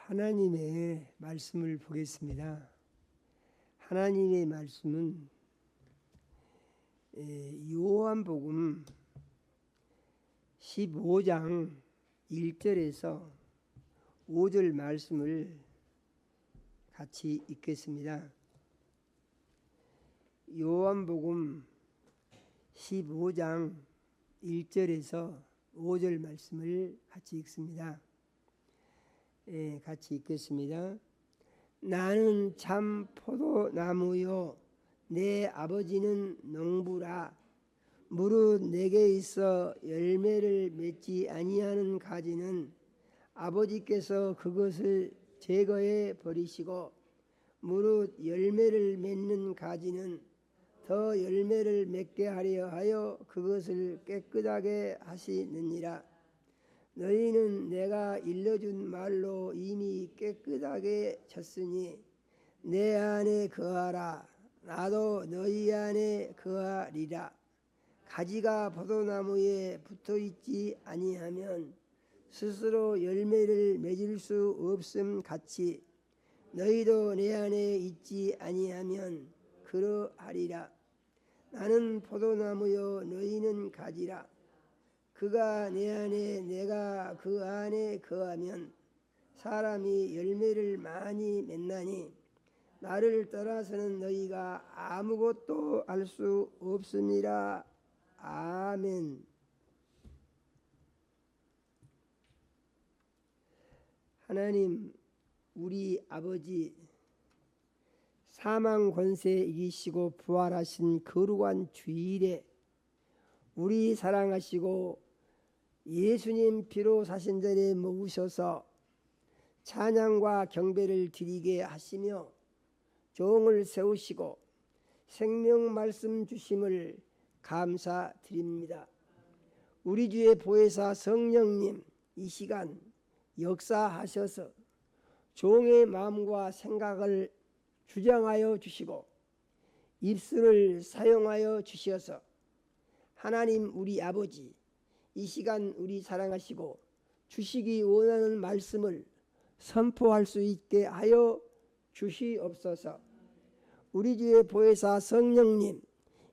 하나님의 말씀을 보겠습니다. 하나님의 말씀은 요한복음 15장 1절에서 5절 말씀을 같이 읽겠습니다. 요한복음 15장 1절에서 5절 말씀을 같이 읽습니다. 같이 읽겠습니다. 나는 참 포도나무요 내 아버지는 농부라. 무릇 내게 있어 열매를 맺지 아니하는 가지는 아버지께서 그것을 제거해 버리시고 무릇 열매를 맺는 가지는 더 열매를 맺게 하려 하여 그것을 깨끗하게 하시느니라. 너희는 내가 일러준 말로 이미 깨끗하게 쳤으니 내 안에 거하라. 나도 너희 안에 거하리라. 가지가 포도나무에 붙어있지 아니하면 스스로 열매를 맺을 수 없음 같이 너희도 내 안에 있지 아니하면 그러하리라. 나는 포도나무요 너희는 가지라. 그가 내 안에 내가 그 안에 거하면 사람이 열매를 많이 맺나니 나를 떠나서는 너희가 아무것도 할 수 없습니다. 아멘. 하나님 우리 아버지, 사망 권세 이기시고 부활하신 거룩한 주일에 우리 사랑하시고 예수님 피로 사신 전에 모으셔서 찬양과 경배를 드리게 하시며 종을 세우시고 생명 말씀 주심을 감사드립니다. 우리 주의 보혜사 성령님 이 시간 역사하셔서 종의 마음과 생각을 주장하여 주시고 입술을 사용하여 주셔서 하나님 우리 아버지 이 시간 우리 사랑하시고 주시기 원하는 말씀을 선포할 수 있게 하여 주시옵소서. 우리 주의 보혜사 성령님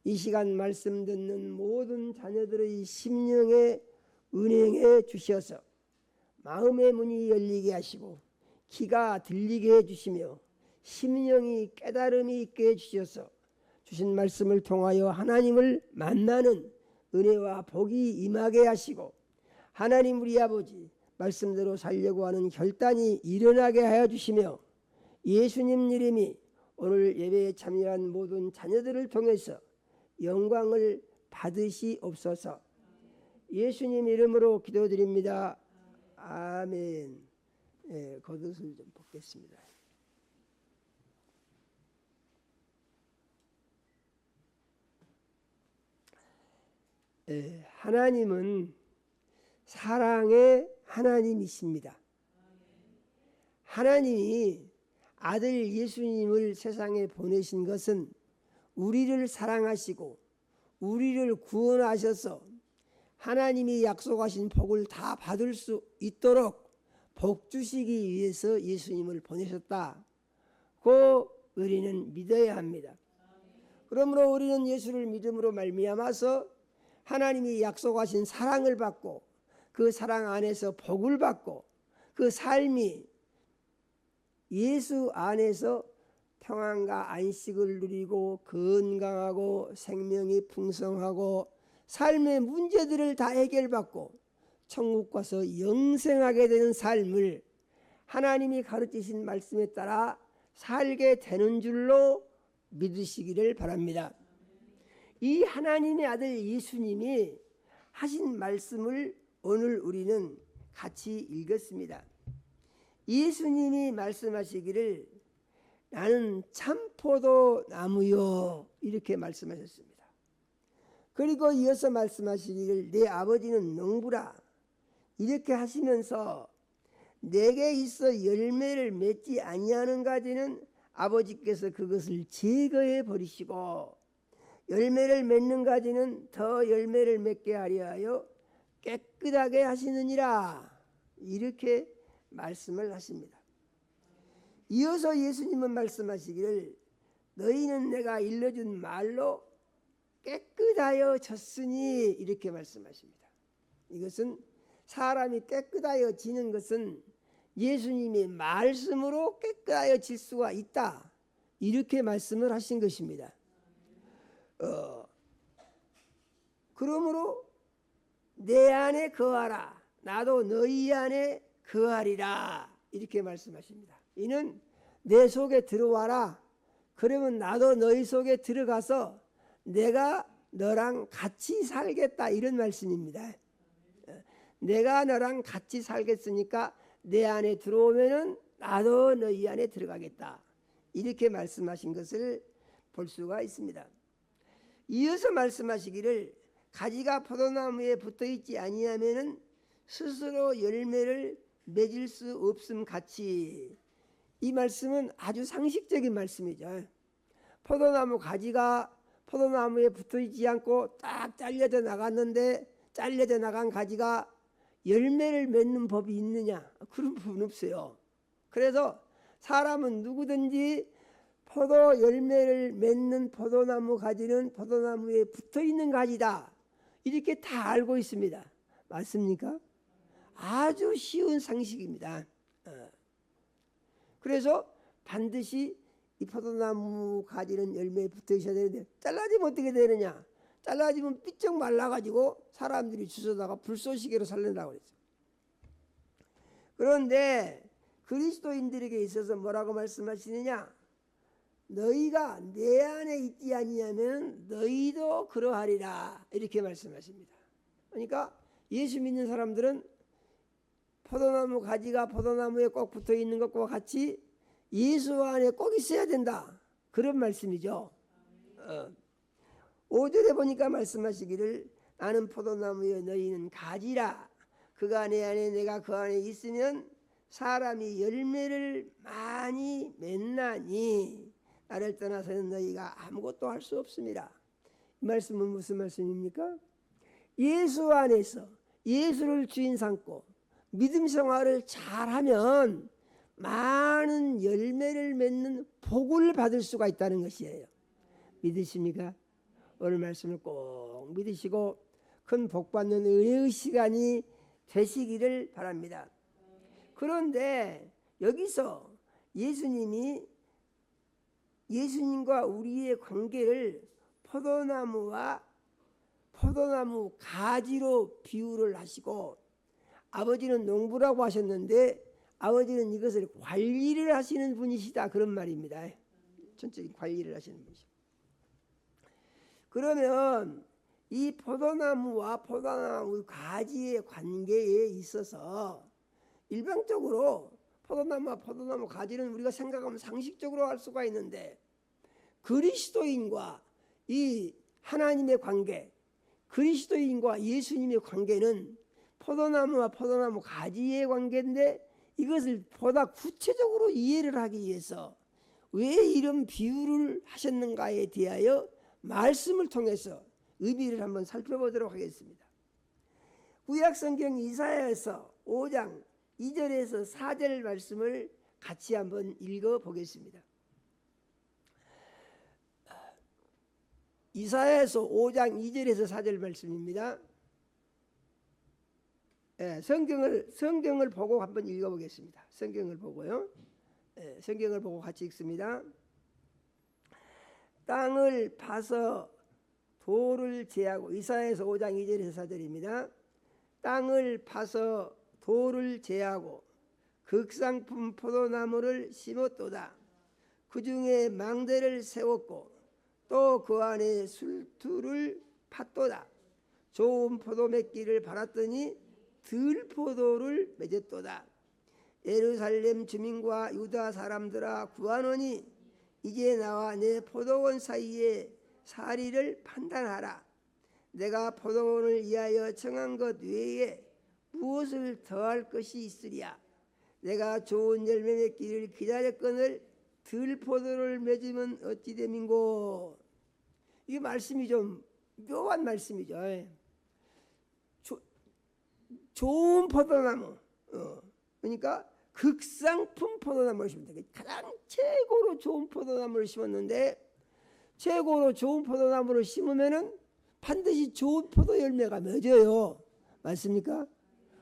이 시간 말씀 듣는 모든 자녀들의 심령에 은행해 주셔서 마음의 문이 열리게 하시고 귀가 들리게 해주시며 심령이 깨달음이 있게 해주셔서 주신 말씀을 통하여 하나님을 만나는 은혜와 복이 임하게 하시고 하나님 우리 아버지 말씀대로 살려고 하는 결단이 일어나게 하여 주시며 예수님 이름이 오늘 예배에 참여한 모든 자녀들을 통해서 영광을 받으시옵소서. 예수님 이름으로 기도드립니다. 아멘. 겉옷을 좀 벗겠습니다. 하나님은 사랑의 하나님이십니다. 하나님이 아들 예수님을 세상에 보내신 것은 우리를 사랑하시고 우리를 구원하셔서 하나님이 약속하신 복을 다 받을 수 있도록 복 주시기 위해서 예수님을 보내셨다고 우리는 믿어야 합니다. 그러므로 우리는 예수를 믿음으로 말미암아서 하나님이 약속하신 사랑을 받고 그 사랑 안에서 복을 받고 그 삶이 예수 안에서 평안과 안식을 누리고 건강하고 생명이 풍성하고 삶의 문제들을 다 해결받고 천국 가서 영생하게 되는 삶을 하나님이 가르치신 말씀에 따라 살게 되는 줄로 믿으시기를 바랍니다. 이 하나님의 아들 예수님이 하신 말씀을 오늘 우리는 같이 읽었습니다. 예수님이 말씀하시기를 나는 참포도 나무요 이렇게 말씀하셨습니다. 그리고 이어서 말씀하시기를 내 아버지는 농부라 이렇게 하시면서 내게 있어 열매를 맺지 아니하는 가지는 아버지께서 그것을 제거해 버리시고 열매를 맺는 가지는 더 열매를 맺게 하려 하여 깨끗하게 하시느니라 이렇게 말씀을 하십니다. 이어서 예수님은 말씀하시기를 너희는 내가 일러준 말로 깨끗하여 졌으니 이렇게 말씀하십니다. 이것은 사람이 깨끗하여지는 것은 예수님의 말씀으로 깨끗하여질 수가 있다, 이렇게 말씀을 하신 것입니다. 그러므로 내 안에 거하라, 나도 너희 안에 거하리라, 이렇게 말씀하십니다. 이는 내 속에 들어와라, 그러면 나도 너희 속에 들어가서 내가 너랑 같이 살겠다, 이런 말씀입니다. 내가 너랑 같이 살겠으니까 내 안에 들어오면은 나도 너희 안에 들어가겠다, 이렇게 말씀하신 것을 볼 수가 있습니다. 이어서 말씀하시기를 가지가 포도나무에 붙어있지 아니하면은 스스로 열매를 맺을 수 없음 같이, 이 말씀은 아주 상식적인 말씀이죠. 포도나무 가지가 포도나무에 붙어있지 않고 딱 잘려져 나갔는데 잘려져 나간 가지가 열매를 맺는 법이 있느냐? 그런 법은 없어요. 그래서 사람은 누구든지 포도 열매를 맺는 포도나무 가지는 포도나무에 붙어있는 가지다, 이렇게 다 알고 있습니다. 맞습니까? 아주 쉬운 상식입니다. 그래서 반드시 이 포도나무 가지는 열매에 붙어 있어야 되는데 잘라지면 어떻게 되느냐? 잘라지면 삐쩍 말라가지고 사람들이 주워다가 불쏘시개로 살린다고 그랬죠. 그런데 그리스도인들에게 있어서 뭐라고 말씀하시느냐? 너희가 내 안에 있지 아니하면 너희도 그러하리라, 이렇게 말씀하십니다. 그러니까 예수 믿는 사람들은 포도나무 가지가 포도나무에 꼭 붙어 있는 것과 같이 예수 안에 꼭 있어야 된다, 그런 말씀이죠. 5절에 보니까 말씀하시기를 나는 포도나무여 너희는 가지라, 그가 내 안에 내가 그 안에 있으면 사람이 열매를 많이 맺나니 나를 떠나서는 너희가 아무것도 할 수 없습니다. 이 말씀은 무슨 말씀입니까? 예수 안에서 예수를 주인 삼고 믿음 생활을 잘하면 많은 열매를 맺는 복을 받을 수가 있다는 것이에요. 믿으십니까? 오늘 말씀을 꼭 믿으시고 큰 복 받는 은혜의 시간이 되시기를 바랍니다. 그런데 여기서 예수님과 우리의 관계를 포도나무와 포도나무 가지로 비유를 하시고, 아버지는 농부라고 하셨는데 아버지는 이것을 관리를 하시는 분이시다, 그런 말입니다. 전적인 관리를 하시는 분이시다. 그러면 이 포도나무와 포도나무 가지의 관계에 있어서 일반적으로 포도나무와 포도나무 가지는 우리가 생각하면 상식적으로 할 수가 있는데, 그리스도인과 이 하나님의 관계, 그리스도인과 예수님의 관계는 포도나무와 포도나무 가지의 관계인데, 이것을 보다 구체적으로 이해를 하기 위해서 왜 이런 비유를 하셨는가에 대하여 말씀을 통해서 의미를 한번 살펴보도록 하겠습니다. 구약성경 이사야에서 5장 2절에서 4절 말씀을 같이 한번 읽어보겠습니다. 이사야에서 5장 2절에서 4절 말씀입니다. 성경을 보고 한번 읽어보겠습니다. 성경을 보고요. 성경을 보고 같이 읽습니다. 땅을 파서 돌을 제하고, 이사야에서 5장 2절에서 4절입니다. 땅을 파서 돌을 제하고 극상품 포도나무를 심었도다. 그 중에 망대를 세웠고 또 그 안에 술투를 팠도다. 좋은 포도 맺기를 바랐더니 들포도를 맺었도다. 예루살렘 주민과 유다 사람들아 구하노니 이제 나와 내 포도원 사이에 사리를 판단하라. 내가 포도원을 위하여 정한 것 외에 무엇을 더할 것이 있으랴. 내가 좋은 열매 맺기를 기다렸거늘 들포도를 맺으면 어찌 됨인고. 이 말씀이 좀 묘한 말씀이죠. 좋은 포도나무, 그러니까 극상품 포도나무를 심었다. 가장 최고로 좋은 포도나무를 심었는데, 최고로 좋은 포도나무를 심으면은 반드시 좋은 포도 열매가 맺어요. 맞습니까?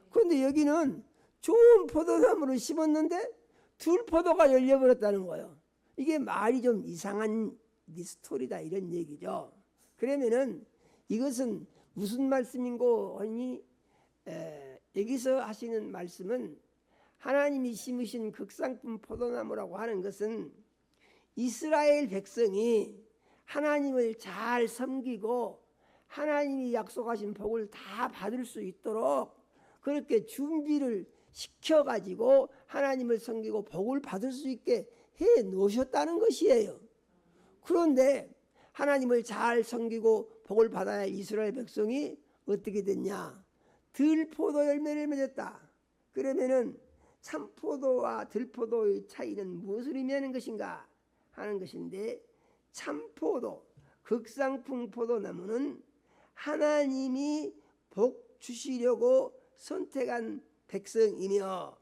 그런데 여기는 좋은 포도나무를 심었는데 들포도가 열려버렸다는 거예요. 이게 말이 좀 이상한 스토리다 이런 얘기죠. 그러면은 이것은 무슨 말씀인고 하니, 여기서 하시는 말씀은 하나님이 심으신 극상품 포도나무라고 하는 것은 이스라엘 백성이 하나님을 잘 섬기고 하나님이 약속하신 복을 다 받을 수 있도록 그렇게 준비를 시켜가지고 하나님을 섬기고 복을 받을 수 있게 해 놓으셨다는 것이에요. 그런데 하나님을 잘 섬기고 복을 받아야 할 이스라엘 백성이 어떻게 됐냐? 들포도 열매를 맺었다. 그러면은 참포도와 들포도의 차이는 무엇을 의미하는 것인가 하는 것인데, 참포도 극상품 포도나무는 하나님이 복 주시려고 선택한 백성이며,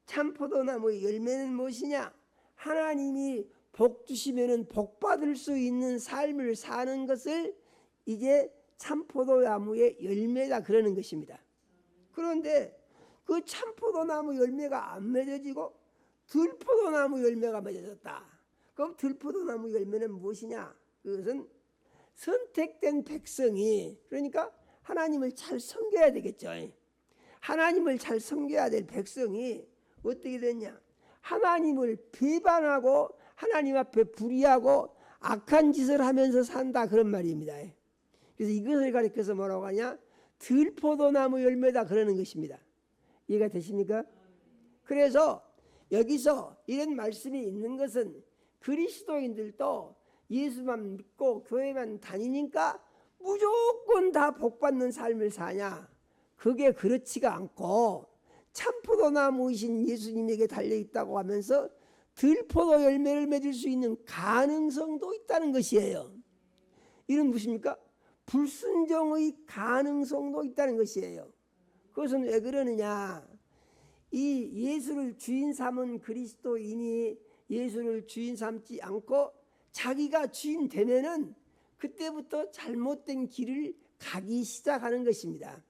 참포도나무의 열매는 무엇이냐? 하나님이 복 주시면은 복 받을 수 있는 삶을 사는 것을 이제 참포도나무의 열매다 그러는 것입니다. 그런데 그 참포도나무 열매가 안 맺어지고 들포도나무 열매가 맺어졌다. 그럼 들포도나무 열매는 무엇이냐? 그것은 선택된 백성이, 그러니까 하나님을 잘 섬겨야 되겠죠. 하나님을 잘 섬겨야 될 백성이 어떻게 됐냐? 하나님을 비방하고 하나님 앞에 불의하고 악한 짓을 하면서 산다 그런 말입니다. 그래서 이것을 가리켜서 뭐라고 하냐? 들포도나무 열매다 그러는 것입니다. 이해가 되십니까? 그래서 여기서 이런 말씀이 있는 것은 그리스도인들도 예수만 믿고 교회만 다니니까 무조건 다 복받는 삶을 사냐? 그게 그렇지가 않고 참포도나무이신 예수님에게 달려있다고 하면서 들포도 열매를 맺을 수 있는 가능성도 있다는 것이에요. 이는 무엇입니까? 불순종의 가능성도 있다는 것이에요. 그것은 왜 그러느냐? 이 예수를 주인 삼은 그리스도인이 예수를 주인 삼지 않고 자기가 주인 되면은 그때부터 잘못된 길을 가기 시작하는 것입니다.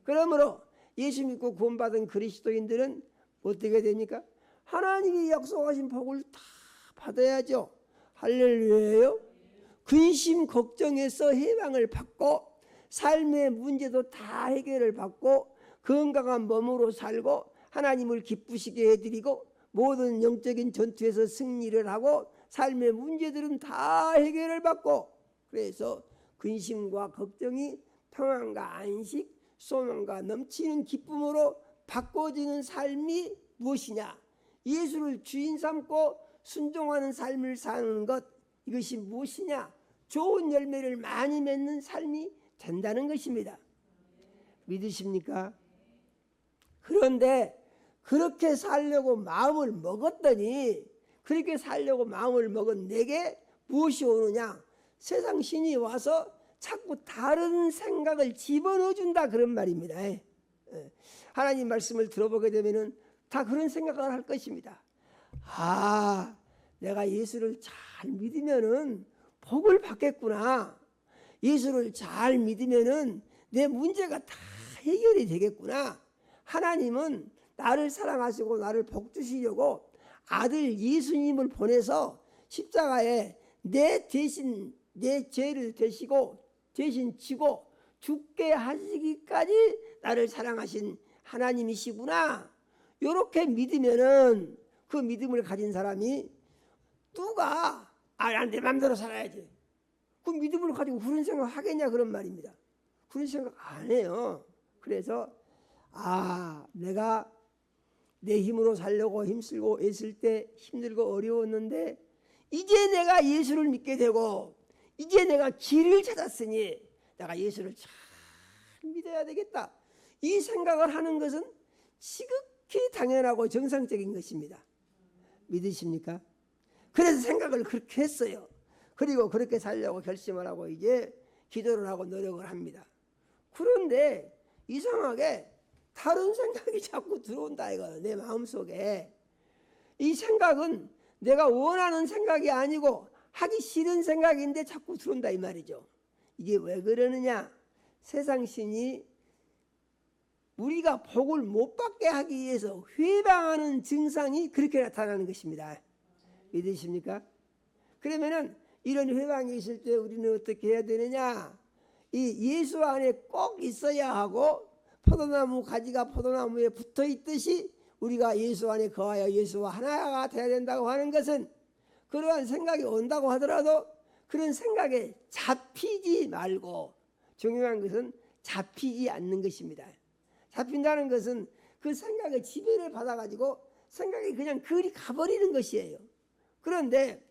그러므로 예수 믿고 구원받은 그리스도인들은 어떻게 됩니까? 하나님이 약속하신 복을 다 받아야죠. 할렐루야요. 근심 걱정에서 해방을 받고 삶의 문제도 다 해결을 받고 건강한 몸으로 살고 하나님을 기쁘시게 해드리고 모든 영적인 전투에서 승리를 하고 삶의 문제들은 다 해결을 받고, 그래서 근심과 걱정이 평안과 안식, 소망과 넘치는 기쁨으로 바꿔지는 삶이 무엇이냐? 예수를 주인 삼고 순종하는 삶을 사는 것, 이것이 무엇이냐? 좋은 열매를 많이 맺는 삶이 된다는 것입니다. 믿으십니까? 그런데 그렇게 살려고 마음을 먹었더니, 그렇게 살려고 마음을 먹은 내게 무엇이 오느냐? 세상 신이 와서 자꾸 다른 생각을 집어넣어 준다 그런 말입니다. 하나님 말씀을 들어보게 되면은 다 그런 생각을 할 것입니다. 아, 내가 예수를 잘 믿으면은 복을 받겠구나. 예수를 잘 믿으면은 내 문제가 다 해결이 되겠구나. 하나님은 나를 사랑하시고 나를 복 주시려고 아들 예수님을 보내서 십자가에 내 대신 내 죄를 대시고 대신 지고 죽게 하시기까지 나를 사랑하신 하나님이시구나. 이렇게 믿으면은 그 믿음을 가진 사람이 누가 난 내 맘대로 살아야지, 그 믿음을 가지고 그런 생각 하겠냐 그런 말입니다. 그런 생각 안 해요. 그래서 내가 내 힘으로 살려고 힘쓰고 애쓸 때 힘들고 어려웠는데 이제 내가 예수를 믿게 되고 이제 내가 길을 찾았으니 내가 예수를 잘 믿어야 되겠다. 이 생각을 하는 것은 지극히 당연하고 정상적인 것입니다. 믿으십니까? 그래서 생각을 그렇게 했어요. 그리고 그렇게 살려고 결심을 하고 이제 기도를 하고 노력을 합니다. 그런데 이상하게 다른 생각이 자꾸 들어온다 이거. 내 마음속에 이 생각은 내가 원하는 생각이 아니고 하기 싫은 생각인데 자꾸 들어온다 이 말이죠. 이게 왜 그러느냐? 세상 신이 우리가 복을 못 받게 하기 위해서 회방하는 증상이 그렇게 나타나는 것입니다. 믿으십니까? 그러면은 이런 회방이 있을 때 우리는 어떻게 해야 되느냐? 이 예수 안에 꼭 있어야 하고 포도나무 가지가 포도나무에 붙어 있듯이 우리가 예수 안에 거하여 예수와 하나가 되어야 된다고 하는 것은 그러한 생각이 온다고 하더라도 그런 생각에 잡히지 말고 중요한 것은 잡히지 않는 것입니다. 잡힌다는 것은 그 생각의 지배를 받아가지고 생각이 그냥 그리 가버리는 것이에요. 그런데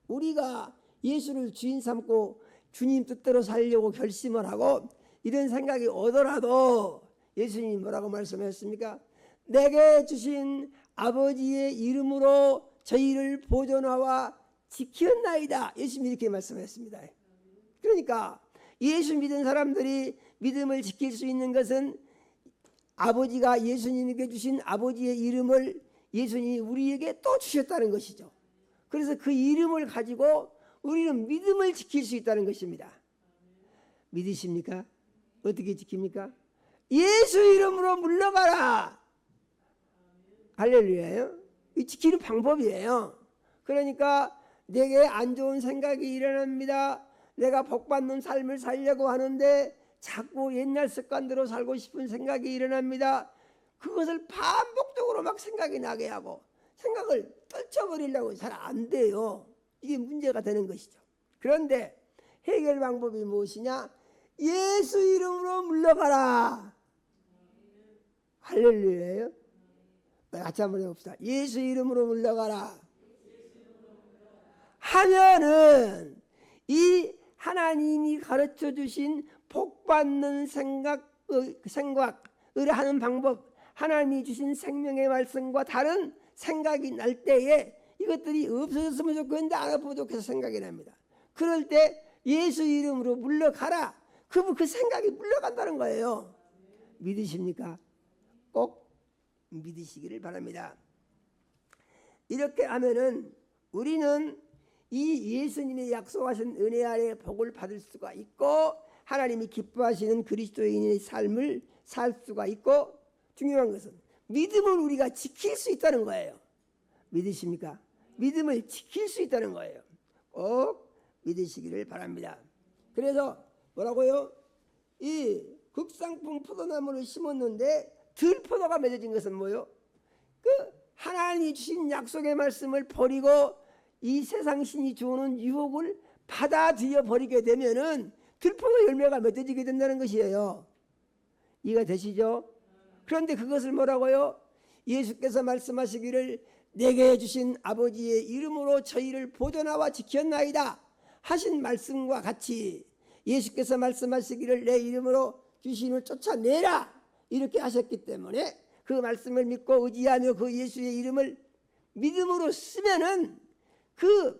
우리가 예수를 주인 삼고 주님 뜻대로 살려고 결심을 하고 이런 생각이 오더라도 예수님이 뭐라고 말씀하셨습니까? 내게 주신 아버지의 이름으로 저희를 보존하와 지켰나이다. 예수님이 이렇게 말씀하셨습니다. 그러니까 예수 믿은 사람들이 믿음을 지킬 수 있는 것은 아버지가 예수님에게 주신 아버지의 이름을 예수님이 우리에게 또 주셨다는 것이죠. 그래서 그 이름을 가지고 우리는 믿음을 지킬 수 있다는 것입니다. 믿으십니까? 어떻게 지킵니까? 예수 이름으로 물러가라. 할렐루야요. 이 지키는 방법이에요. 그러니까 내게 안 좋은 생각이 일어납니다. 내가 복받는 삶을 살려고 하는데 자꾸 옛날 습관대로 살고 싶은 생각이 일어납니다. 그것을 반복적으로 막 생각이 나게 하고 생각을 떨쳐버리려고 잘 안 돼요. 이게 문제가 되는 것이죠. 그런데 해결 방법이 무엇이냐? 예수 이름으로 물러가라. 할렐루야예요. 같이 한번 해봅시다. 예수 이름으로 물러가라 하면은 이 하나님이 가르쳐 주신 복받는 생각을 하는 방법, 하나님이 주신 생명의 말씀과 다른 생각이 날 때에 이것들이 없어졌으면 좋겠는데 안 없어도 좋겠어 생각이 납니다. 그럴 때 예수 이름으로 물러가라. 그 생각이 물러간다는 거예요. 믿으십니까? 꼭 믿으시기를 바랍니다. 이렇게 하면은 우리는 이 예수님의 약속하신 은혜 아래 복을 받을 수가 있고 하나님이 기뻐하시는 그리스도인의 삶을 살 수가 있고 중요한 것은 믿음을 우리가 지킬 수 있다는 거예요. 믿으십니까? 믿음을 지킬 수 있다는 거예요. 꼭 믿으시기를 바랍니다. 그래서 뭐라고요? 이 극상품 포도나무를 심었는데 들포도가 맺어진 것은 뭐요? 그 하나님이 주신 약속의 말씀을 버리고 이 세상 신이 주는 유혹을 받아들여 버리게 되면은 들포도 열매가 맺어지게 된다는 것이에요. 이해가 되시죠? 그런데 그것을 뭐라고요? 예수께서 말씀하시기를 내게 주신 아버지의 이름으로 저희를 보존하와 지켰나이다 하신 말씀과 같이 예수께서 말씀하시기를 내 이름으로 귀신을 쫓아내라 이렇게 하셨기 때문에 그 말씀을 믿고 의지하며 그 예수의 이름을 믿음으로 쓰면은 그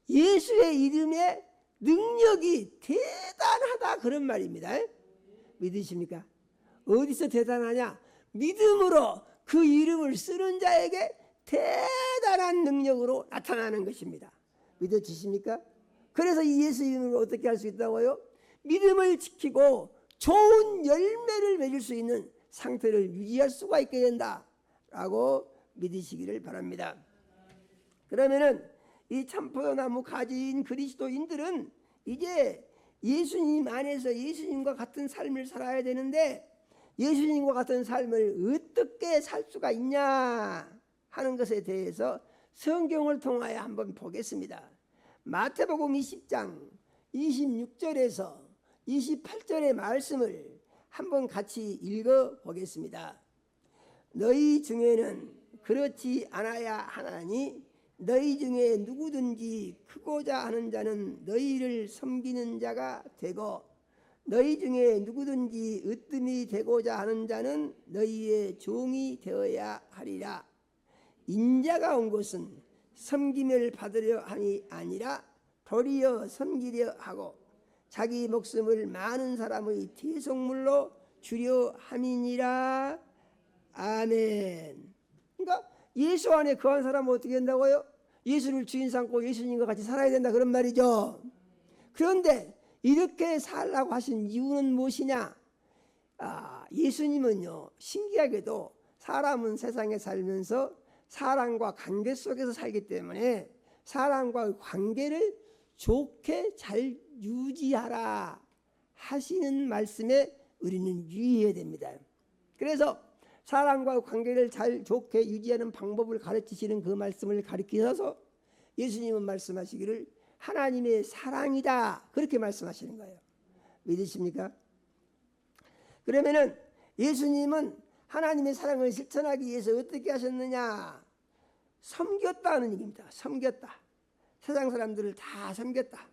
예수의 이름의 능력이 대단하다 그런 말입니다. 믿으십니까? 어디서 대단하냐? 믿음으로 그 이름을 쓰는 자에게 대단한 능력으로 나타나는 것입니다. 믿어지십니까? 그래서 이 예수 이름으로 어떻게 할 수 있다고요? 믿음을 지키고 좋은 열매를 맺을 수 있는 상태를 유지할 수가 있게 된다라고 믿으시기를 바랍니다. 그러면은 이 참포도나무 가지인 그리스도인들은 이제 예수님 안에서 예수님과 같은 삶을 살아야 되는데 예수님과 같은 삶을 어떻게 살 수가 있냐 하는 것에 대해서 성경을 통하여 한번 보겠습니다. 마태복음 20장 26절에서 28절의 말씀을 한번 같이 읽어 보겠습니다. 너희 중에는 그렇지 않아야 하나니 너희 중에 누구든지 크고자 하는 자는 너희를 섬기는 자가 되고 너희 중에 누구든지 으뜸이 되고자 하는 자는 너희의 종이 되어야 하리라. 인자가 온 것은 섬김을 받으려 함이 아니라 도리어 섬기려 하고 자기 목숨을 많은 사람의 대속물로 주려 함이니라. 아멘. 그러니까 예수 안에 거한 사람은 어떻게 된다고요? 예수를 주인 삼고 예수님과 같이 살아야 된다 그런 말이죠. 그런데 이렇게 살라고 하신 이유는 무엇이냐? 예수님은요, 신기하게도 사람은 세상에 살면서 사람과 관계 속에서 살기 때문에 사람과의 관계를 좋게 잘 유지하라 하시는 말씀에 우리는 유의해야 됩니다. 그래서 사람과의 관계를 잘 좋게 유지하는 방법을 가르치시는 그 말씀을 가르치셔서 예수님은 말씀하시기를 하나님의 사랑이다 그렇게 말씀하시는 거예요. 믿으십니까? 그러면은 예수님은 하나님의 사랑을 실천하기 위해서 어떻게 하셨느냐? 섬겼다는 얘기입니다. 섬겼다. 세상 사람들을 다 섬겼다.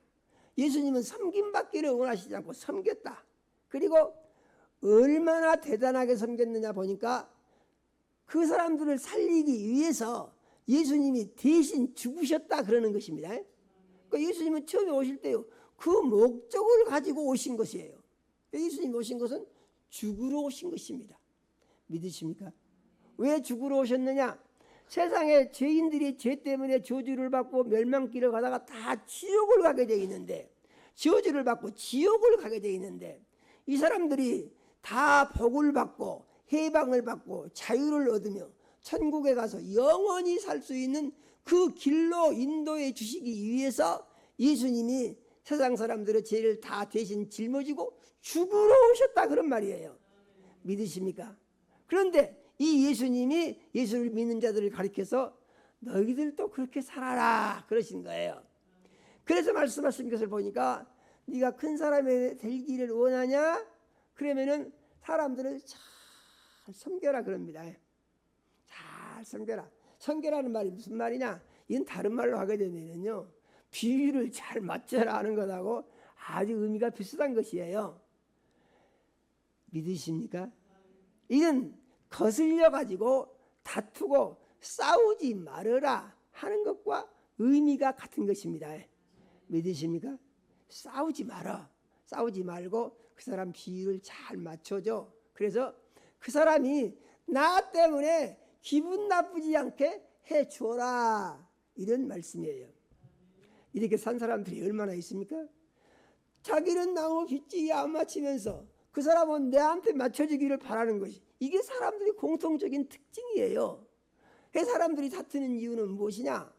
예수님은 섬김받기를 원하시지 않고 섬겼다. 그리고 얼마나 대단하게 섬겼느냐 보니까 그 사람들을 살리기 위해서 예수님이 대신 죽으셨다 그러는 것입니다. 그러니까 예수님은 처음에 오실 때요, 그 목적을 가지고 오신 것이에요. 예수님이 오신 것은 죽으러 오신 것입니다. 믿으십니까? 왜 죽으러 오셨느냐? 세상에 죄인들이 죄 때문에 저주를 받고 멸망길을 가다가 다 지옥을 가게 돼 있는데, 저주를 받고 지옥을 가게 돼 있는데, 이 사람들이 다 복을 받고 해방을 받고 자유를 얻으며 천국에 가서 영원히 살 수 있는 그 길로 인도해 주시기 위해서 예수님이 세상 사람들의 죄를 다 대신 짊어지고 죽으러 오셨다 그런 말이에요. 믿으십니까? 그런데 이 예수님이 예수를 믿는 자들을 가리켜서 너희들도 그렇게 살아라 그러신 거예요. 그래서 말씀하신 것을 보니까 네가 큰 사람이 되기를 원하냐? 그러면은 사람들을 잘 섬겨라 그럽니다. 잘 섬겨라. 섬겨라는 말이 무슨 말이냐? 이건 다른 말로 하게 되면요, 비유를 잘 맞춰라 하는 것하고 아주 의미가 비슷한 것이에요. 믿으십니까? 이건 거슬려 가지고 다투고 싸우지 말아라 하는 것과 의미가 같은 것입니다. 믿으십니까? 싸우지 마라. 싸우지 말고 그 사람 비유를 잘 맞춰줘. 그래서 그 사람이 나 때문에 기분 나쁘지 않게 해 주어라 이런 말씀이에요. 이렇게 산 사람들이 얼마나 있습니까? 자기는 너무 빚지기 안 맞추면서 그 사람은 내한테 맞춰주기를 바라는 것이, 이게 사람들이 공통적인 특징이에요. 그 사람들이 다투는 이유는 무엇이냐?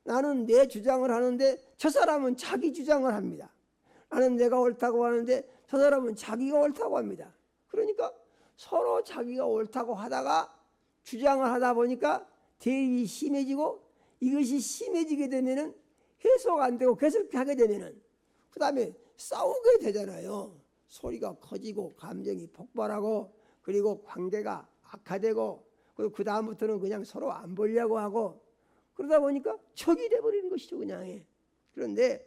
나는 내 주장을 하는데 저 사람은 자기 주장을 합니다. 나는 내가 옳다고 하는데 저 사람은 자기가 옳다고 합니다. 그러니까 서로 자기가 옳다고 하다가 주장을 하다 보니까 대립이 심해지고, 이것이 심해지게 되면은 해소가 안 되고 계속 하게 되면은 그 다음에 싸우게 되잖아요. 소리가 커지고 감정이 폭발하고 그리고 관계가 악화되고 그리고 그 다음부터는 그냥 서로 안 보려고 하고 그러다 보니까 적이 돼버리는 것이죠 그냥. 그런데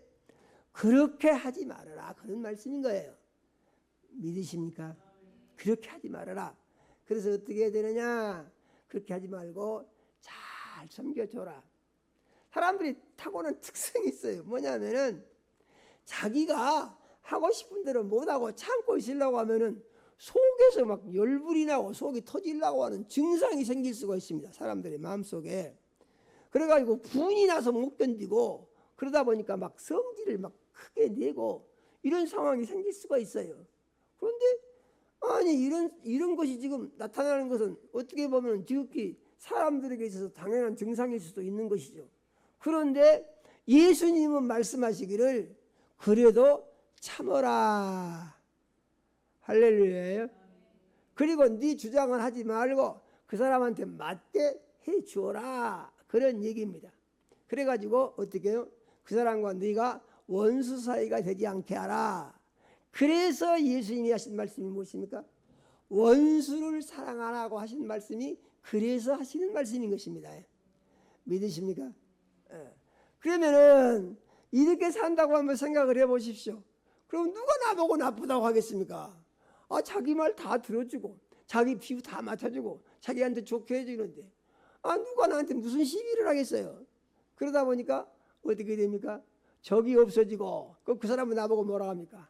그렇게 하지 말아라 그런 말씀인 거예요. 믿으십니까? 그렇게 하지 말아라. 그래서 어떻게 해야 되느냐? 그렇게 하지 말고 잘 섬겨줘라. 사람들이 타고난 특성이 있어요. 뭐냐면은 자기가 하고 싶은 대로 못하고 참고 있으려고 하면은 속에서 막 열불이 나고 속이 터지려고 하는 증상이 생길 수가 있습니다. 사람들의 마음속에. 그래가지고 분이 나서 못 견디고 그러다 보니까 막 성질을 막 크게 내고 이런 상황이 생길 수가 있어요. 그런데 아니 이런 것이 지금 나타나는 것은 어떻게 보면 지극히 사람들에게 있어서 당연한 증상일 수도 있는 것이죠. 그런데 예수님은 말씀하시기를 그래도 참어라. 할렐루야예요. 그리고 네 주장을 하지 말고 그 사람한테 맞게 해 주어라 그런 얘기입니다. 그래가지고 어떻게 해요? 그 사람과 네가 원수 사이가 되지 않게 하라. 그래서 예수님이 하신 말씀이 무엇입니까? 원수를 사랑하라고 하신 말씀이 그래서 하시는 말씀인 것입니다. 믿으십니까? 그러면은 이렇게 산다고 한번 생각을 해보십시오. 그럼 누가 나보고 나쁘다고 하겠습니까? 자기 말 다 들어주고 자기 비유 다 맡아주고 자기한테 좋게 해주는데 누가 나한테 무슨 시비를 하겠어요? 그러다 보니까 어떻게 됩니까? 적이 없어지고 그 사람은 나보고 뭐라 합니까?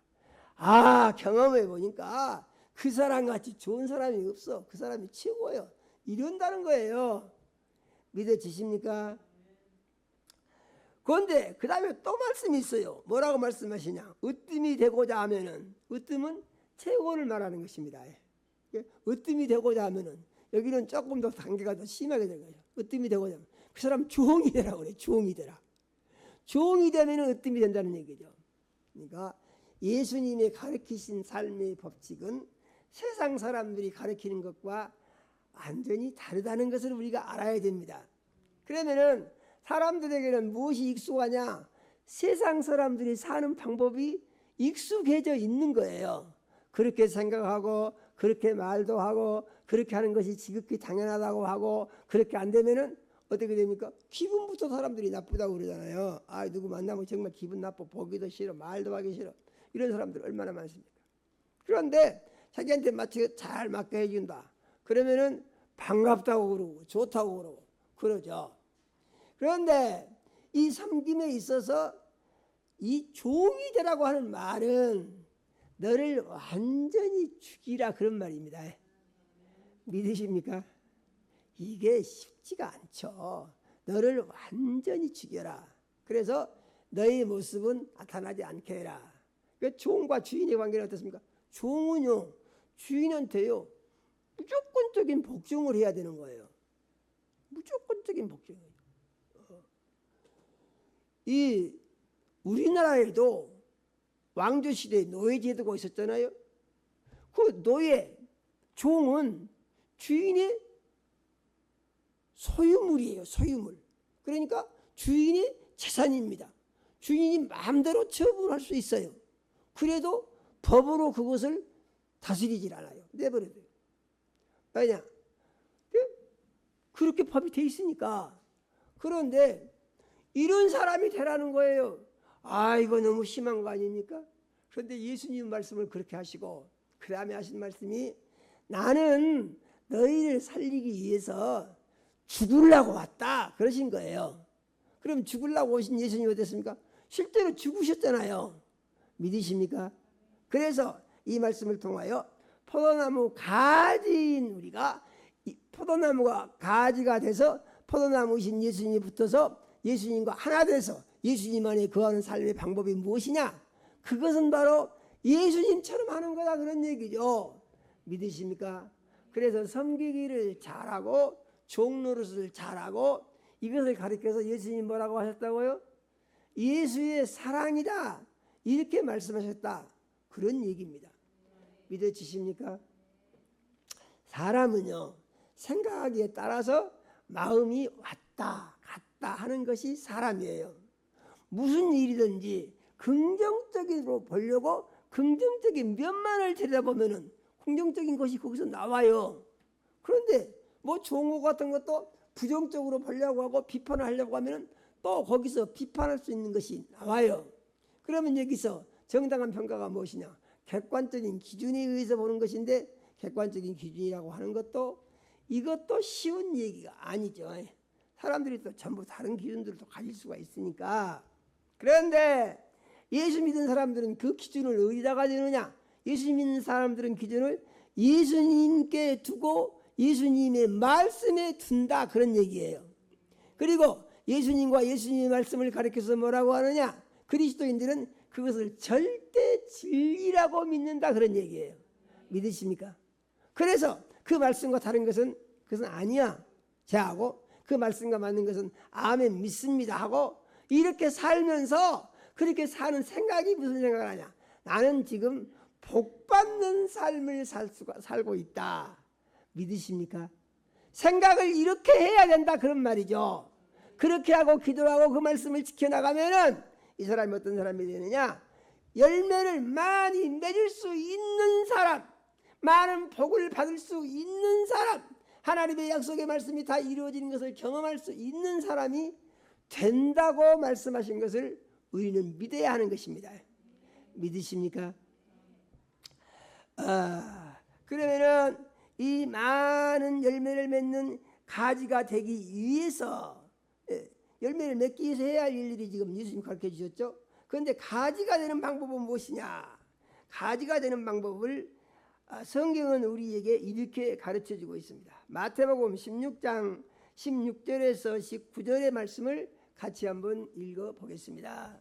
경험해 보니까 그 사람같이 좋은 사람이 없어. 그 사람이 최고예요. 이런다는 거예요. 믿어지십니까? 그런데 그 다음에 또 말씀이 있어요. 뭐라고 말씀하시냐? 으뜸이 되고자 하면은, 으뜸은 체온을 말하는 것입니다. 으뜸이 되고자 하면은, 여기는 조금 더 단계가 더 심하게 된 거예요. 으뜸이 되고자 하면 그 사람 종이 되라고 그래. 종이 되라. 종이 되면은 으뜸이 된다는 얘기죠. 그러니까 예수님이 가르치신 삶의 법칙은 세상 사람들이 가르치는 것과 완전히 다르다는 것을 우리가 알아야 됩니다. 그러면은 사람들에게는 무엇이 익숙하냐? 세상 사람들이 사는 방법이 익숙해져 있는 거예요. 그렇게 생각하고 그렇게 말도 하고 그렇게 하는 것이 지극히 당연하다고 하고, 그렇게 안 되면은 어떻게 됩니까? 기분부터 사람들이 나쁘다고 그러잖아요. 아, 누구 만나면 정말 기분 나빠, 보기도 싫어, 말도 하기 싫어. 이런 사람들 얼마나 많습니까? 그런데 자기한테 잘 맞게 해준다. 그러면은 반갑다고 그러고 좋다고 그러고 그러죠. 그런데 이 섬김에 있어서 이 종이 되라고 하는 말은 너를 완전히 죽이라 그런 말입니다. 믿으십니까? 이게 쉽지가 않죠. 너를 완전히 죽여라. 그래서 너의 모습은 나타나지 않게 해라. 종과 주인의 관계는 어떻습니까? 종은요, 주인한테요 무조건적인 복종을 해야 되는 거예요. 무조건적인 복종이에요. 이 우리나라에도 왕조 시대에 노예 제도가 있었잖아요. 그 노예, 종은 주인의 소유물이에요. 소유물. 그러니까 주인의 재산입니다. 주인이 마음대로 처분할 수 있어요. 그래도 법으로 그것을 다스리질 않아요. 내버려둬요. 왜냐? 그렇게 법이 돼 있으니까. 그런데 이런 사람이 되라는 거예요. 아, 이거 너무 심한 거 아닙니까? 그런데 예수님 말씀을 그렇게 하시고 그 다음에 하신 말씀이 나는 너희를 살리기 위해서 죽으려고 왔다 그러신 거예요. 그럼 죽으려고 오신 예수님이 어땠습니까? 실제로 죽으셨잖아요. 믿으십니까? 그래서 이 말씀을 통하여 포도나무 가지인 우리가 포도나무가 가지가 돼서 포도나무이신 예수님이 붙어서 예수님과 하나 돼서 예수님 안에 거하는 삶의 방법이 무엇이냐? 그것은 바로 예수님처럼 하는 거다 그런 얘기죠. 믿으십니까? 그래서 섬기기를 잘하고 종노릇을 잘하고 이것을 가르쳐서 예수님 뭐라고 하셨다고요? 예수의 사랑이다 이렇게 말씀하셨다 그런 얘기입니다. 믿어지십니까? 사람은요 생각하기에 따라서 마음이 왔다 갔다 하는 것이 사람이에요. 무슨 일이든지 긍정적으로 보려고 긍정적인 면만을 들여다보면은 긍정적인 것이 거기서 나와요. 그런데 뭐 종호 같은 것도 부정적으로 보려고 하고 비판을 하려고 하면은 또 거기서 비판할 수 있는 것이 나와요. 그러면 여기서 정당한 평가가 무엇이냐? 객관적인 기준에 의해서 보는 것인데 객관적인 기준이라고 하는 것도 이것도 쉬운 얘기가 아니죠. 사람들이 또 전부 다른 기준들을 또 가질 수가 있으니까. 그런데 예수 믿는 사람들은 그 기준을 어디다가 두느냐? 예수 믿는 사람들은 기준을 예수님께 두고 예수님의 말씀에 둔다 그런 얘기예요. 그리고 예수님과 예수님의 말씀을 가르쳐서 뭐라고 하느냐? 그리스도인들은 그것을 절대 진리라고 믿는다 그런 얘기예요. 믿으십니까? 그래서 그 말씀과 다른 것은 그것은 아니야 제하고 그 말씀과 맞는 것은 아멘 믿습니다 하고 이렇게 살면서 그렇게 사는 생각이 무슨 생각을 하냐? 나는 지금 복받는 삶을 살고 있다. 믿으십니까? 생각을 이렇게 해야 된다 그런 말이죠. 그렇게 하고 기도하고 그 말씀을 지켜나가면은 이 사람이 어떤 사람이 되느냐? 열매를 많이 맺을 수 있는 사람, 많은 복을 받을 수 있는 사람, 하나님의 약속의 말씀이 다 이루어지는 것을 경험할 수 있는 사람이 된다고 말씀하신 것을 우리는 믿어야 하는 것입니다. 믿으십니까? 그러면은 이 많은 열매를 맺는 가지가 되기 위해서 열매를 맺기 위해서 해야 할 일들이 지금 예수님 가르쳐 주셨죠. 그런데 가지가 되는 방법은 무엇이냐? 가지가 되는 방법을 성경은 우리에게 이렇게 가르쳐주고 있습니다. 마태복음 16장 16절에서 19절의 말씀을 같이 한번 읽어보겠습니다.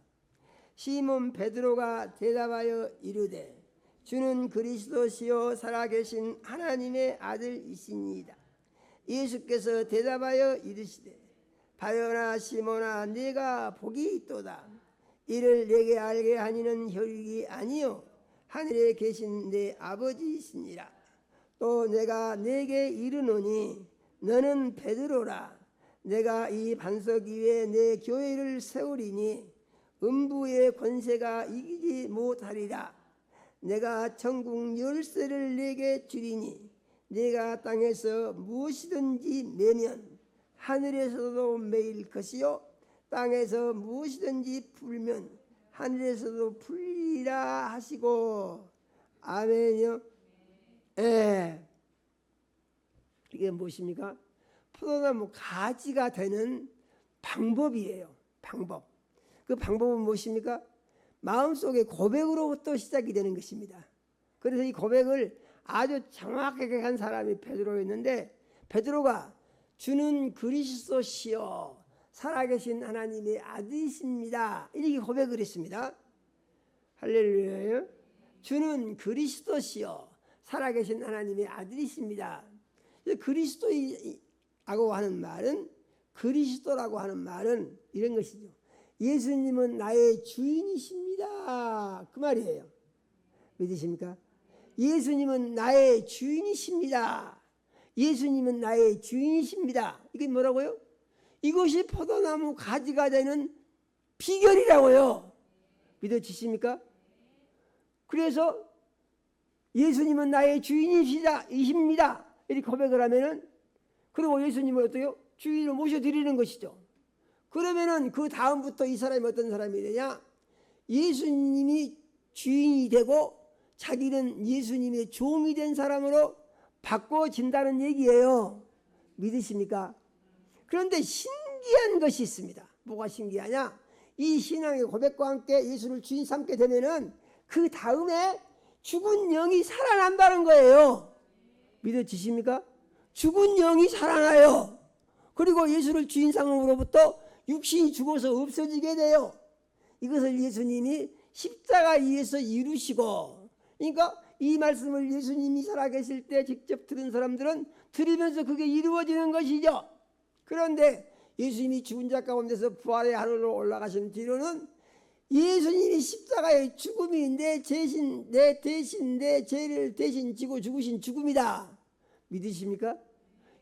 시몬 베드로가 대답하여 이르되 주는 그리스도시요 살아계신 하나님의 아들이시니이다. 예수께서 대답하여 이르시되 바요나 시몬아 네가 복이 있도다. 이를 내게 알게 하니는 혈육이 아니요 하늘에 계신 내 아버지이시니라. 또 내가 네게 이르노니 너는 베드로라. 내가 이 반석 위에 내 교회를 세우리니 음부의 권세가 이기지 못하리라. 내가 천국 열쇠를 네게 주리니 네가 땅에서 무엇이든지 매면 하늘에서도 매일 것이요 땅에서 무엇이든지 풀면 하늘에서도 풀리라 하시고. 아멘요. 이게 무엇입니까? 포도나무 가지가 되는 방법이에요. 방법. 그 방법은 무엇입니까? 마음속의 고백으로부터 시작이 되는 것입니다. 그래서 이 고백을 아주 정확하게 한 사람이 베드로였는데, 베드로가 주는 그리스도시요 살아계신 하나님의 아들이십니다 이렇게 고백을 했습니다. 할렐루야. 주는 그리스도시요 살아계신 하나님의 아들이십니다. 그리스도라고 하는 말은, 그리스도라고 하는 말은 이런 것이죠. 예수님은 나의 주인이십니다 그 말이에요. 믿으십니까? 예수님은 나의 주인이십니다. 예수님은 나의 주인이십니다. 이게 뭐라고요? 이것이 포도나무 가지가 되는 비결이라고요. 믿어지십니까? 그래서 예수님은 나의 주인이십니다 이렇게 고백을 하면은, 그리고 예수님을 어때요? 주인을 모셔드리는 것이죠. 그러면은 그 다음부터 이 사람이 어떤 사람이 되냐? 예수님이 주인이 되고 자기는 예수님의 종이 된 사람으로 바꿔진다는 얘기예요. 믿으십니까? 그런데 신기한 것이 있습니다. 뭐가 신기하냐? 이 신앙의 고백과 함께 예수를 주인 삼게 되면은 그 다음에 죽은 영이 살아난다는 거예요. 믿어지십니까? 죽은 영이 살아나요. 그리고 예수를 주인 삼음으로부터 육신이 죽어서 없어지게 돼요. 이것을 예수님이 십자가 위에서 이루시고, 그러니까 이 말씀을 예수님이 살아계실 때 직접 들은 사람들은 들으면서 그게 이루어지는 것이죠. 그런데 예수님이 죽은 자 가운데서 부활의 하늘로 올라가신 뒤로는 예수님이 십자가의 죽음이 내 대신 내 죄를 대신 지고 죽으신 죽음이다. 믿으십니까?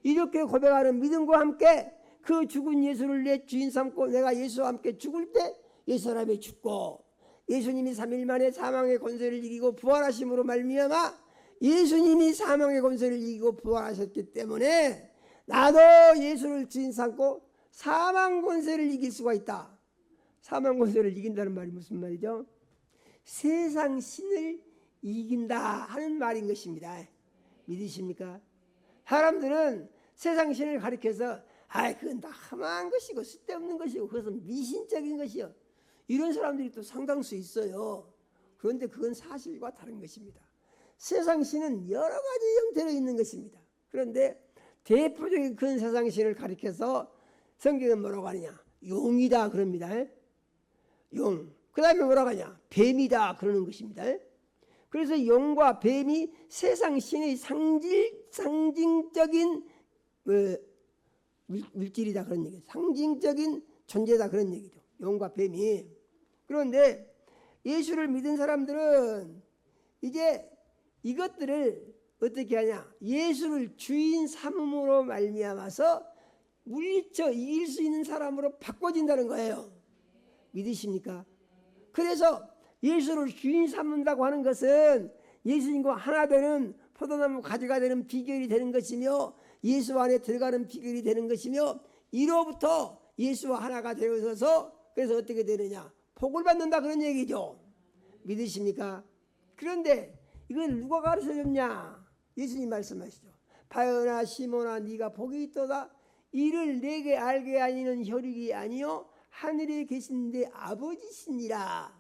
이렇게 고백하는 믿음과 함께 그 죽은 예수를 내 주인 삼고 내가 예수와 함께 죽을 때 이 사람이 죽고, 예수님이 3일 만에 사망의 권세를 이기고 부활하심으로 말미암아 예수님이 사망의 권세를 이기고 부활하셨기 때문에 나도 예수를 주인 삼고 사망 권세를 이길 수가 있다. 사망 권세를 이긴다는 말이 무슨 말이죠? 세상 신을 이긴다 하는 말인 것입니다. 믿으십니까? 사람들은 세상 신을 가리켜서 그건 다 험한 것이고 쓸데없는 것이고 그것은 미신적인 것이요, 이런 사람들이 또 상당수 있어요. 그런데 그건 사실과 다른 것입니다. 세상 신은 여러 가지 형태로 있는 것입니다. 그런데 대표적인 큰 세상 신을 가리켜서 성경은 뭐라고 하느냐? 용이다 그럽니다. 용. 그 다음에 뭐라고 하냐? 뱀이다 그러는 것입니다. 그래서 용과 뱀이 세상 신의 상징적인 물질이다 그런 얘기죠. 상징적인 존재다 그런 얘기죠. 용과 뱀이. 그런데 예수를 믿은 사람들은 이제 이것들을 어떻게 하냐? 예수를 주인 삼음으로 말미암아서 물리쳐 이길 수 있는 사람으로 바꿔진다는 거예요. 믿으십니까? 그래서 예수를 주인 삼는다고 하는 것은 예수님과 하나 되는 포도나무 가지가 되는 비결이 되는 것이며, 예수 안에 들어가는 비결이 되는 것이며, 이로부터 예수와 하나가 되어서 그래서 어떻게 되느냐? 복을 받는다 그런 얘기죠. 믿으십니까? 그런데 이건 누가 가르쳐줬냐? 예수님 말씀하시죠. 바요나 시몬아 네가 복이 있도다. 이를 내게 알게 하니는 혈육이 아니요 하늘에 계신 내 아버지시니라.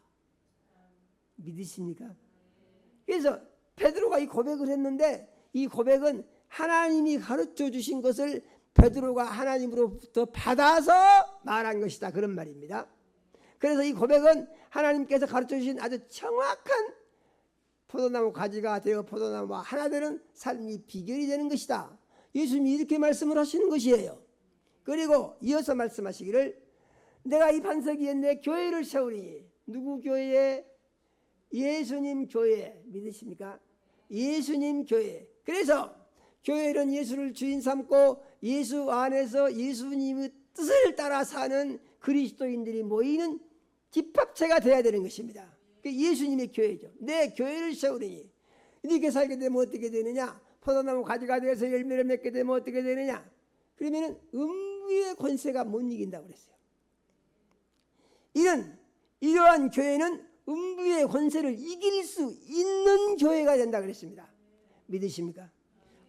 믿으십니까? 그래서 베드로가 이 고백을 했는데 이 고백은 하나님이 가르쳐 주신 것을 베드로가 하나님으로부터 받아서 말한 것이다, 그런 말입니다. 그래서 이 고백은 하나님께서 가르쳐 주신 아주 정확한 포도나무 가지가 되어 포도나무와 하나 되는 삶이 비결이 되는 것이다. 예수님이 이렇게 말씀을 하시는 것이에요. 그리고 이어서 말씀하시기를 내가 이 반석 위에 내 교회를 세우리니. 누구 교회에? 예수님 교회. 믿으십니까? 예수님 교회. 그래서 교회는 예수를 주인 삼고 예수 안에서 예수님의 뜻을 따라 사는 그리스도인들이 모이는 집합체가 되어야 되는 것입니다. 예수님의 교회죠. 내 교회를 세우리니. 이렇게 살게 되면 어떻게 되느냐? 포도나무 가지가 되어서 열매를 맺게 되면 어떻게 되느냐? 그러면은 음부의 권세가 못 이긴다고 그랬어요. 이러한 교회는 음부의 권세를 이길 수 있는 교회가 된다 그랬습니다. 믿으십니까?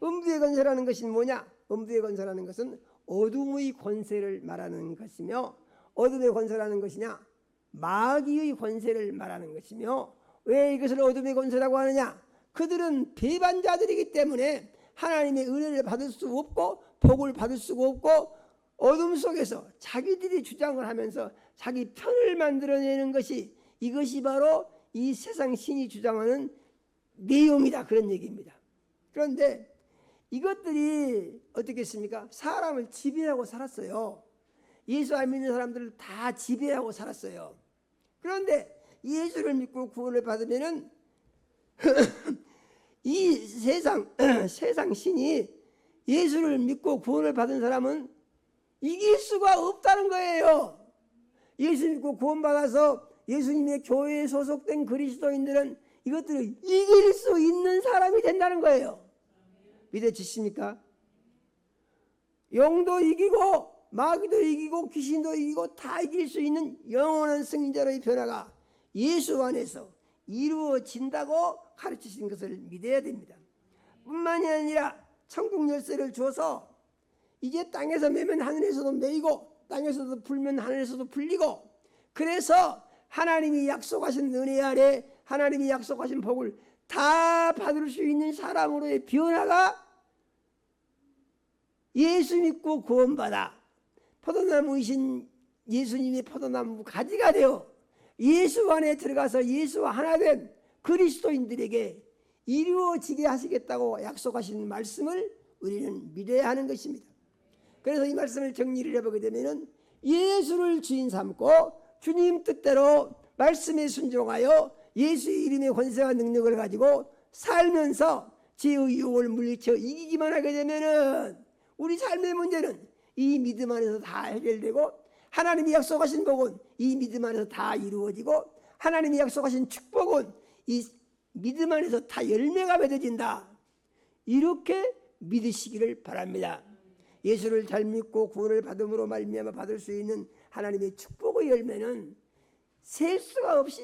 음부의 권세라는 것은 뭐냐? 음부의 권세라는 것은 어둠의 권세를 말하는 것이며, 어둠의 권세라는 것이냐? 마귀의 권세를 말하는 것이며, 왜 이것을 어둠의 권세라고 하느냐? 그들은 배반자들이기 때문에 하나님의 은혜를 받을 수 없고 복을 받을 수가 없고 어둠 속에서 자기들이 주장을 하면서 자기 편을 만들어내는 것이, 이것이 바로 이 세상 신이 주장하는 내용이다, 그런 얘기입니다. 그런데 이것들이 어떻게 했습니까? 사람을 지배하고 살았어요. 예수 안 믿는 사람들을 다 지배하고 살았어요. 그런데 예수를 믿고 구원을 받으면은 이 세상 신이 예수를 믿고 구원을 받은 사람은 이길 수가 없다는 거예요. 예수 믿고 구원받아서 예수님의 교회에 소속된 그리스도인들은 이것들을 이길 수 있는 사람이 된다는 거예요. 믿어지십니까? 용도 이기고 마귀도 이기고 귀신도 이기고 다 이길 수 있는 영원한 승리자로의 변화가 예수 안에서 이루어진다고 가르치신 것을 믿어야 됩니다. 뿐만이 아니라 천국 열쇠를 주어서 이제 땅에서 매면 하늘에서도 매이고 땅에서도 불면 하늘에서도 불리고, 그래서 하나님이 약속하신 은혜 아래 하나님이 약속하신 복을 다 받을 수 있는 사람으로의 변화가 예수 믿고 구원받아 포도나무이신 예수님의 포도나무 가지가 되어 예수 안에 들어가서 예수와 하나 된 그리스도인들에게 이루어지게 하시겠다고 약속하신 말씀을 우리는 믿어야 하는 것입니다. 그래서 이 말씀을 정리를 해보게 되면 예수를 주인 삼고 주님 뜻대로 말씀에 순종하여 예수의 이름의 권세와 능력을 가지고 살면서 죄의 유혹을 물리쳐 이기기만 하게 되면 우리 삶의 문제는 이 믿음 안에서 다 해결되고, 하나님이 약속하신 복은 이 믿음 안에서 다 이루어지고, 하나님이 약속하신 축복은 이 믿음 안에서 다 열매가 맺어진다. 이렇게 믿으시기를 바랍니다. 예수를 잘 믿고 구원을 받음으로 말미암아 받을 수 있는 하나님의 축복의 열매는 셀 수가 없이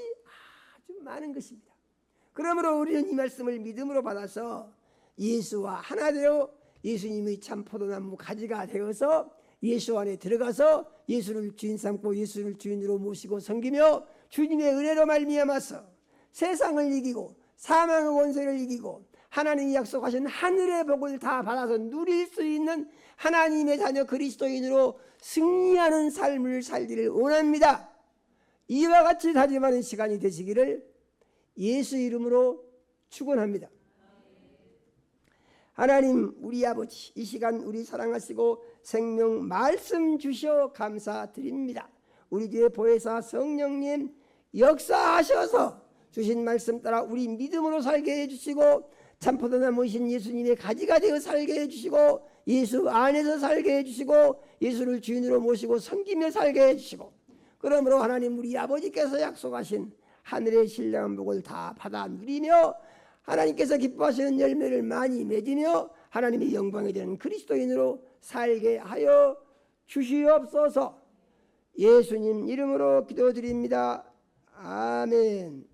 아주 많은 것입니다. 그러므로 우리는 이 말씀을 믿음으로 받아서 예수와 하나 되어 예수님의 참 포도나무 가지가 되어서 예수 안에 들어가서 예수를 주인 삼고 예수를 주인으로 모시고 섬기며 주님의 은혜로 말미암아서 세상을 이기고 사망의 권세를 이기고 하나님이 약속하신 하늘의 복을 다 받아서 누릴 수 있는 하나님의 자녀 그리스도인으로 승리하는 삶을 살기를 원합니다. 이와 같이 다짐하는 시간이 되시기를 예수 이름으로 축원합니다. 하나님 우리 아버지, 이 시간 우리 사랑하시고 생명 말씀 주셔 감사드립니다. 우리 뒤에 보혜사 성령님 역사하셔서 주신 말씀 따라 우리 믿음으로 살게 해주시고 참포도나무이신 예수님의 가지가 되어 살게 해주시고 예수 안에서 살게 해주시고 예수를 주인으로 모시고 섬기며 살게 해주시고, 그러므로 하나님 우리 아버지께서 약속하신 하늘의 신령한 복을 다 받아 누리며 하나님께서 기뻐하시는 열매를 많이 맺으며 하나님의 영광이 되는 그리스도인으로 살게 하여 주시옵소서. 예수님 이름으로 기도드립니다. 아멘.